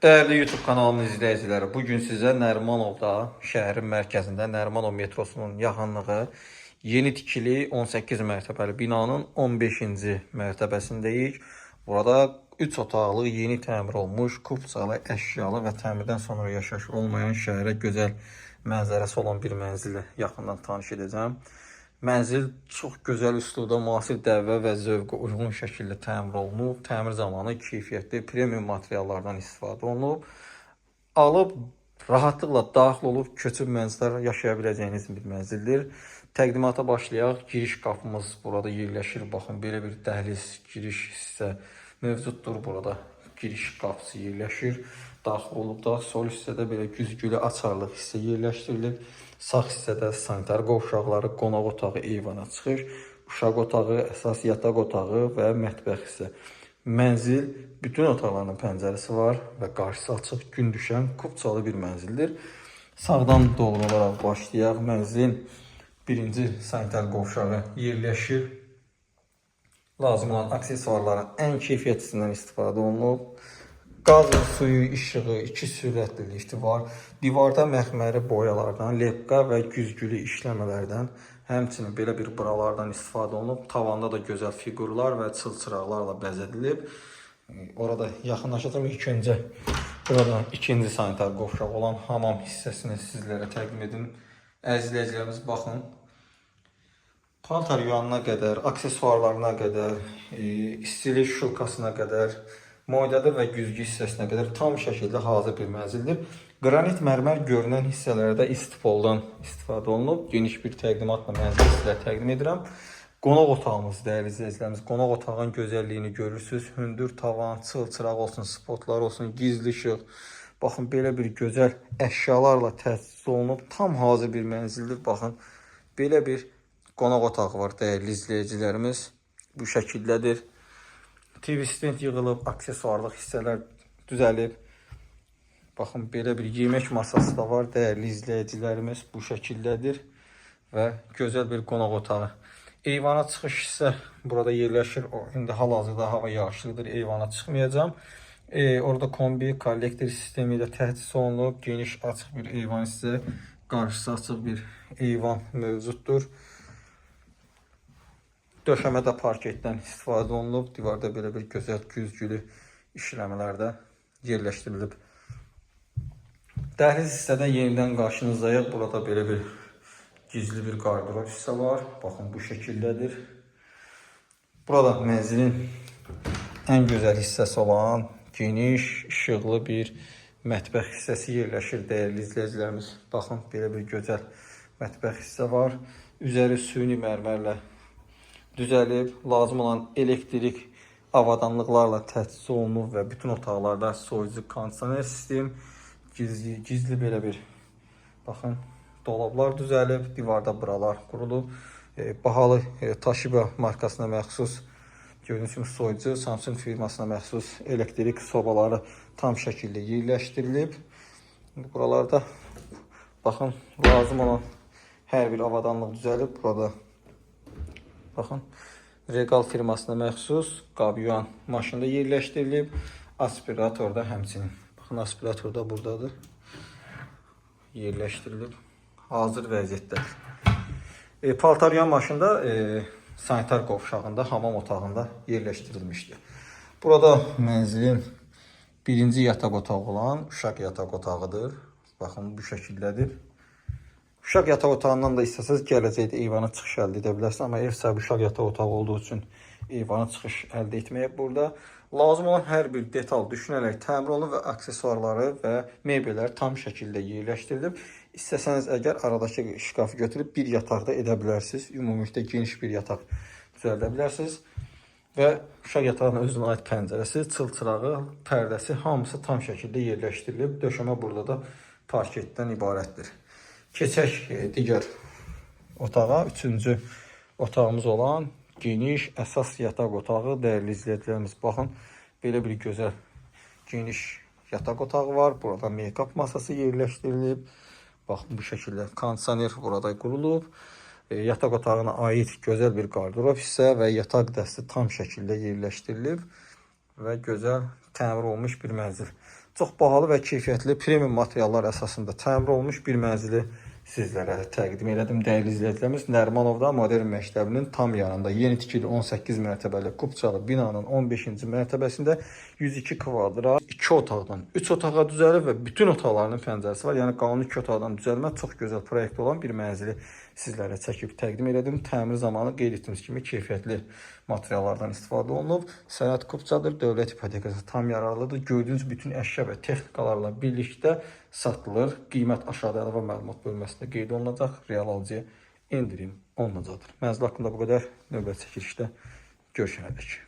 Değerli YouTube kanalımın izləyiciləri, bugün sizə Nərimanovda, şəhərin mərkəzində Nərimanov metrosunun yaxınlığı yeni tikili 18 mərtəbəli binanın 15-ci mərtəbəsindəyik. Burada 3 otaqlı, yeni təmir olmuş, kupçalı, əşyalı və təmirdən sonra yaşayış olmayan şəhərə gözəl mənzərəsi olan bir mənzillə yaxından tanış edəcəm. Mənzil çox gözəl üslubda, müasir dəvə və zövqə uyğun şəkildə təmir olunub. Təmir zamanı keyfiyyətli premium materiallardan istifadə olunub. Alıb rahatlıqla daxil olub köçüb mənzildə yaşaya biləcəyiniz bir mənzildir. Təqdimata başlayaq. Giriş qapımız burada yerləşir. Baxın, belə bir dəhliz giriş hissə mövcuddur. Burada giriş qapısı yerləşir. Daxil olubda sol hissədə belə güzgülü açarlıq hissə yerləşdirilib. Sağ hissədə sanitar qovşaqları, qonaq otağı, eyvana çıxış, uşaq otağı, əsas yataq otağı və mətbəx hissə. Mənzil bütün otaqlarının pəncərəsi var və qarşısı açıq, gün düşən kupçalı bir mənzildir. Sağdan doğru olaraq başlayaq. Mənzilin birinci sanitar qovşağı yerləşir. Lazım olan aksesuarların ən keyfiyyətlisindən istifadə olunub. Qaz, suyu, işığı, 2 sürətli lifti var. Divarda məxməri boyalardan, lepqa və güzgülü işləmələrdən, həmçinin belə bir buralardan istifadə olunub. Tavanda da gözəl figurlar və çılçıraqlarla bəzədilib. Orada yaxınlaşacağım. İlk öncə burada ikinci sanitar qovşaq olan hamam hissəsini sizlərə təqdim edim. Əzizləyicilərimiz, baxın. Paltar yuyanına qədər, aksesuarlarına qədər, istilik şulkasına qədər, moydadır və güzgü hissəsinə qədər tam şəkildə hazır bir mənzildir. Qranit mərmər görünən hissələrdə istipoldan istifadə olunub. Geniş bir təqdimatla mənzili sizlərə təqdim edirəm. Qonaq otağımız, dəyərli izləyicilərimiz, qonaq otağının gözəlliyini görürsünüz. Hündür tavan, çılçıraq olsun, spotlar olsun, gizli işıq. Baxın, belə bir gözəl əşyalarla təchiz olunub. Tam hazır bir mənzildir. Baxın, belə bir qonaq otağı var, dəyərli izləyicilərimiz. Bu şəkildədir. TV stand yığılıb, aksesuarlıq hissələr düzəlib. Baxın, belə bir yemək masası da var, dəyərli izləyicilərimiz. Bu şəkildədir və gözəl bir qonaq otağı. Eyvana çıxış hissə burada yerləşir. İndi hal-hazırda hava yağışlıdır, eyvana çıxmayacağım. Orada kombi, kollektor sistemi ilə təchiz olunub. Geniş, açıq bir eyvan hissə, qarşısı açıq bir eyvan mövcuddur. Döşəmədə parketdən istifadə olunub. Divarda belə bir gözəl güzgülü işləmələrdə yerləşdirilib. Dəhliz hissədə yenidən qarşınızdayıq. Burada belə bir gizli bir qardırob hissə var. Baxın, bu şəkildədir. Burada mənzilin ən gözəl hissəsi olan geniş, işıqlı bir mətbəx hissəsi yerləşir, dəyərli izləyicilərimiz. Baxın, belə bir gözəl mətbəx hissə var. Üzəri süni mərmərlə düzəlib, lazım olan elektrik avadanlıqlarla təchiz olunub və bütün otaqlarda soyucu kondisioner sistem, gizli belə bir, baxın, dolablar düzəlib, divarda buralar qurulub. Bahalı Toshiba markasına məxsus gördüyünüz kimi soyucu, Samsung firmasına məxsus elektrik sobaları tam şəkildə yerləşdirilib. Buralarda, baxın, lazım olan hər bir avadanlıq düzəlib. Burada baxın, Regal firmasına məxsus qabyan maşında yerləşdirilib. Aspirator da həmçinin. Baxın, aspirator da buradadır. Yerləşdirilib. Hazır vəziyyətdədir. Paltaryan maşında sanitar qovşağında, hamam otağında yerləşdirilmişdir. Burada mənzilin birinci yataq otağı olan uşaq yataq otağıdır. Baxın, bu şəkildədir. Uşaq yataq otağından da istəsəz gələcəkdə eyvana çıxış əldə edə bilərsiniz. Amma ev sahibi uşaq yataq otağı olduğu üçün eyvana çıxış əldə etməyə burada. Lazım olan hər bir detal düşünərək təmir olunub və aksesuarları və mebellər tam şəkildə yerləşdirilib. İstəsəniz əgər aradakı şkafı götürüb bir yataqda edə bilərsiniz. Ümumilikdə geniş bir yataq düzəldə bilərsiniz. Və uşaq yatağının özünə aid pəncərəsi, çılçırağı, pərdəsi hamısı tam şəkildə yerləşdirilib. Döşəmə burada da parketdən ibarətdir. Keçək digər otağa, üçüncü otağımız olan geniş əsas yataq otağı. Dəyərli izləyicilərimiz, baxın, belə bir gözəl geniş yataq otağı var. Burada make-up masası yerləşdirilib. Baxın, bu şəkildə kondisioner burada qurulub. Yataq otağına aid gözəl bir qardırob hissə və yataq dəsti tam şəkildə yerləşdirilib. və gözəl təmir olmuş bir mənzil. Çox bahalı və keyfiyyətli premium materiallar əsasında təmir olmuş bir mənzili sizlərə təqdim elədim. Dəyərli izləyicilərimiz, Nərimanovda Modern məktəbinin tam yanında yeni tikili 18 mərtəbəli Kupçalı binanın 15-ci mərtəbəsində 102 kvadrat 2 otaqdan 3 otağa düzəlib və bütün otaqlarının pəncərəsi var. Yəni qanuni 2 otaqdan düzəlmə çox gözəl proyekt olan bir mənzili sizlərə çəkib təqdim elədim. Təmir zamanı qeyd etdiyimiz kimi keyfiyyətli materiallardan istifadə olunub. Sənəd Kupçadır, dövlət ipotekası tam yararlıdır. Gördüyünüz bütün əşya və texnikalarla birlikdə satılır. Qiymət aşağıda əlavə məlumat bölməsində qeyd olunacaq. Real alıcıya endirim olunacaktır. Mənzil haqqında bu qədər. Növbəti çəkilişdə görüşənədək.